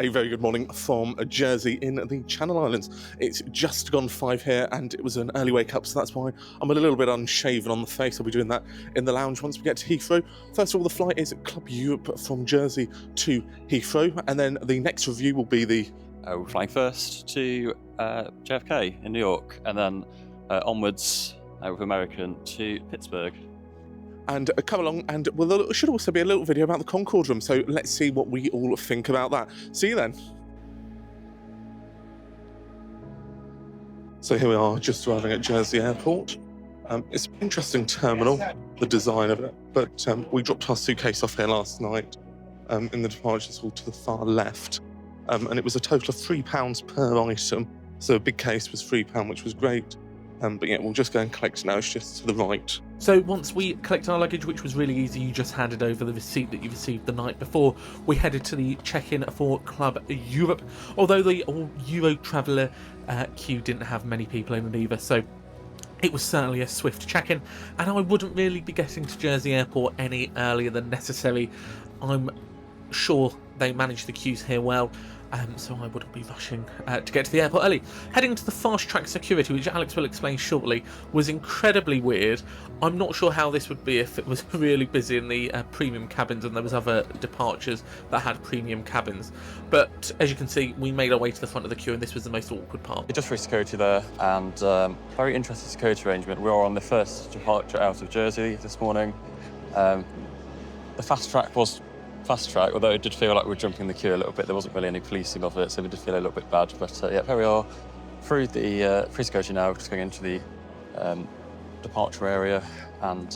A very good morning from Jersey in the Channel Islands. It's just gone 5 here and it was an early wake up, so that's why I'm a little bit unshaven on the face. I'll be doing that in the lounge once we get to Heathrow. First of all, the flight is Club Europe from Jersey to Heathrow, and then the next review will be the... we're flying first to JFK in New York, and then onwards with American to Pittsburgh. And come along, and there should also be a little video about the Concorde room, so let's see what we all think about that. See you then. So here we are, just arriving at Jersey Airport. It's an interesting terminal, the design of it, but we dropped our suitcase off here last night in the departures hall to the far left, and it was a total of £3 per item, so a big case was £3, which was great. But yeah, we'll just go and collect now. It's just to the right. So once we collected our luggage, which was really easy, you just handed over the receipt that you received the night before. We headed to the check-in for Club Europe, although the Euro Traveller queue didn't have many people in it either, so it was certainly a swift check-in, and I wouldn't really be getting to Jersey Airport any earlier than necessary. I'm sure they managed the queues here well, so I wouldn't be rushing to get to the airport early. Heading to the fast-track security, which Alex will explain shortly, was incredibly weird. I'm not sure how this would be if it was really busy in the premium cabins and there was other departures that had premium cabins. But as you can see, we made our way to the front of the queue, and this was the most awkward part. Just free security there, and very interesting security arrangement. We were on the first departure out of Jersey this morning. The fast track was fast track, although it did feel like we were jumping the queue a little bit. There wasn't really any policing of it, so we did feel a little bit bad. But yeah, here we are through the free security now, just going into the departure area. And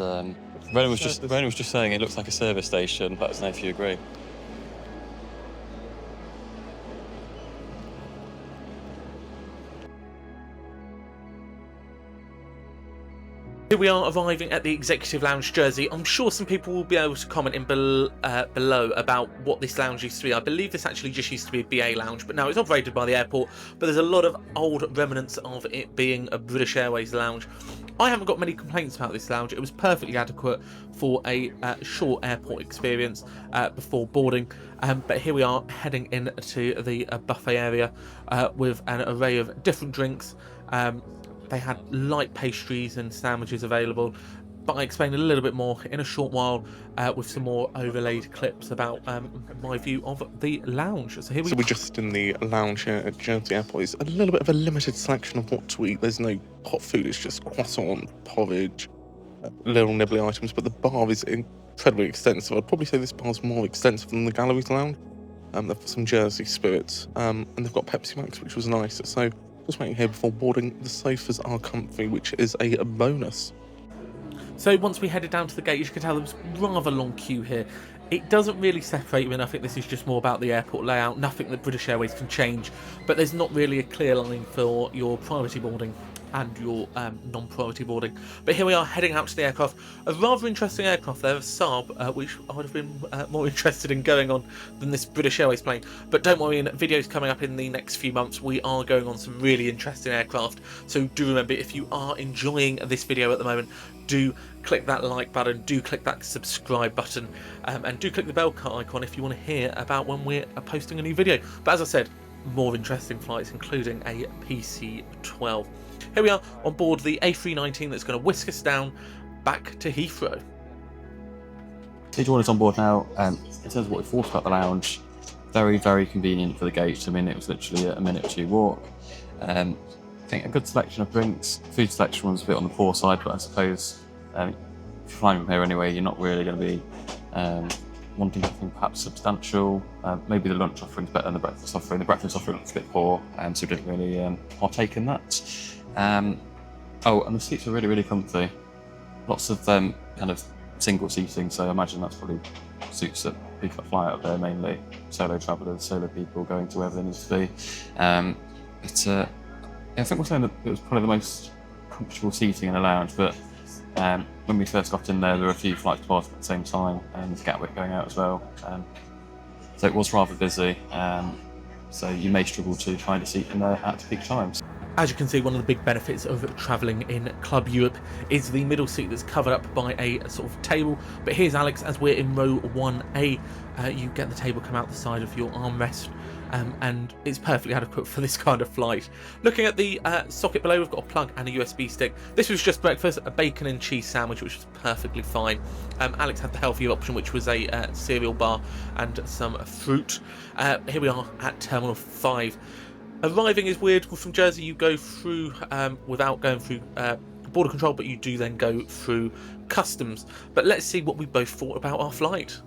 Brennan was just saying it looks like a service station. Let us know if you agree. Here we are arriving at the Executive Lounge Jersey. I'm sure some people will be able to comment in below about what this lounge used to be. I believe this actually just used to be a BA lounge, but now it's operated by the airport. But there's a lot of old remnants of it being a British Airways lounge. I haven't got many complaints about this lounge. It was perfectly adequate for a short airport experience before boarding. But here we are heading into the buffet area with an array of different drinks. They had light pastries and sandwiches available, but I explained a little bit more in a short while with some more overlaid clips about my view of the lounge. So here we So we're just in the lounge here at Jersey Airport. It's a little bit of a limited selection of what to eat. There's no hot food, it's just croissant, porridge, little nibbly items, but the bar is incredibly extensive. I'd probably say this bar's more extensive than the galleries lounge. They've got some Jersey spirits, and they've got Pepsi Max, which was nice. So just waiting here before boarding. The sofas are comfy, which is a bonus. So once we headed down to the gate, as you can tell, there was a rather long queue here. It doesn't really separate them. I think this is just more about the airport layout, nothing that British Airways can change, but there's not really a clear line for your priority boarding and your non-priority boarding. But here we are heading out to the aircraft. A rather interesting aircraft there, a Saab, which I would have been more interested in going on than this British Airways plane. But don't worry, in videos coming up in the next few months, we are going on some really interesting aircraft. So do remember, if you are enjoying this video at the moment, do click that like button, do click that subscribe button, and do click the bell icon if you want to hear about when we're posting a new video. But as I said, more interesting flights, including a PC-12. Here we are on board the A319 that's going to whisk us down back to Heathrow. Everyone is on board now. In terms of what we thought about the lounge, very, very convenient for the gate. I mean, it was literally a minute or two walk. I think a good selection of drinks. Food selection was a bit on the poor side, but I suppose if you're flying from here anyway, you're not really going to be wanting something perhaps substantial. Maybe the lunch offering's better than the breakfast offering. The breakfast offering was a bit poor, so we didn't really partake in that. Oh, and the seats are really, really comfy. Lots of kind of single seating, so I imagine that's probably suits that people that fly out there, mainly solo travellers, solo people going to wherever they need to be. Yeah, I think we're saying that it was probably the most comfortable seating in a lounge, but when we first got in there were a few flights past at the same time, and Gatwick going out as well. So it was rather busy, so you may struggle to find a seat in there at peak times. As you can see, one of the big benefits of travelling in Club Europe is the middle seat that's covered up by a sort of table. But here's Alex, as we're in row 1A, you get the table come out the side of your armrest. and it's perfectly adequate for this kind of flight. Looking at the socket below, we've got a plug and a USB stick. This was just breakfast, a bacon and cheese sandwich, which was perfectly fine. Alex had the healthier option, which was a cereal bar and some fruit. Here we are at Terminal 5. Arriving is weird. From Jersey, you go through without going through border control, but you do then go through customs. But let's see what we both thought about our flight.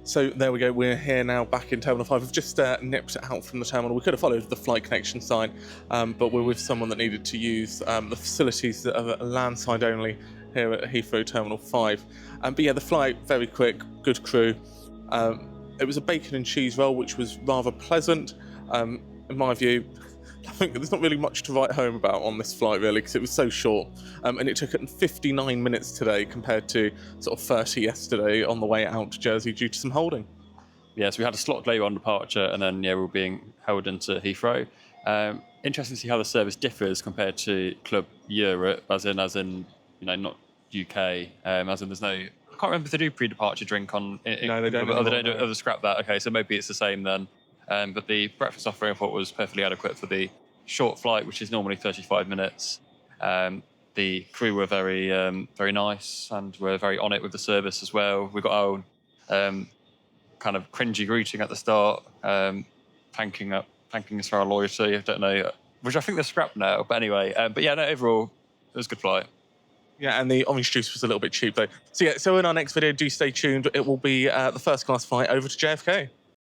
So there we go, we're here now back in Terminal 5. We've just nipped out from the terminal. We could have followed the flight connection sign, but we're with someone that needed to use the facilities that are landside only here at Heathrow Terminal 5. But yeah, the flight, very quick, good crew. It was a bacon and cheese roll, which was rather pleasant. In my view, I think there's not really much to write home about on this flight, really, because it was so short. And it took it 59 minutes today compared to sort of 30 yesterday on the way out to Jersey due to some holding. Yeah, so we had a slot delay on departure, and then we were being held into Heathrow. Interesting to see how the service differs compared to Club Europe, as in not UK, as in there's no. I can't remember if they do pre-departure drink on. No, they don't. Oh, they don't do it. Oh, they scrap that. Okay, so maybe it's the same then. But the breakfast offering I thought was perfectly adequate for the short flight, which is normally 35 minutes. The crew were very nice and were very on it with the service as well. We got our own kind of cringy greeting at the start, thanking us for our loyalty. I don't know, which I think they're scrapped now. But anyway, overall, it was a good flight. Yeah, and the orange juice was a little bit cheap though. So in our next video, do stay tuned. It will be the first class flight over to JFK.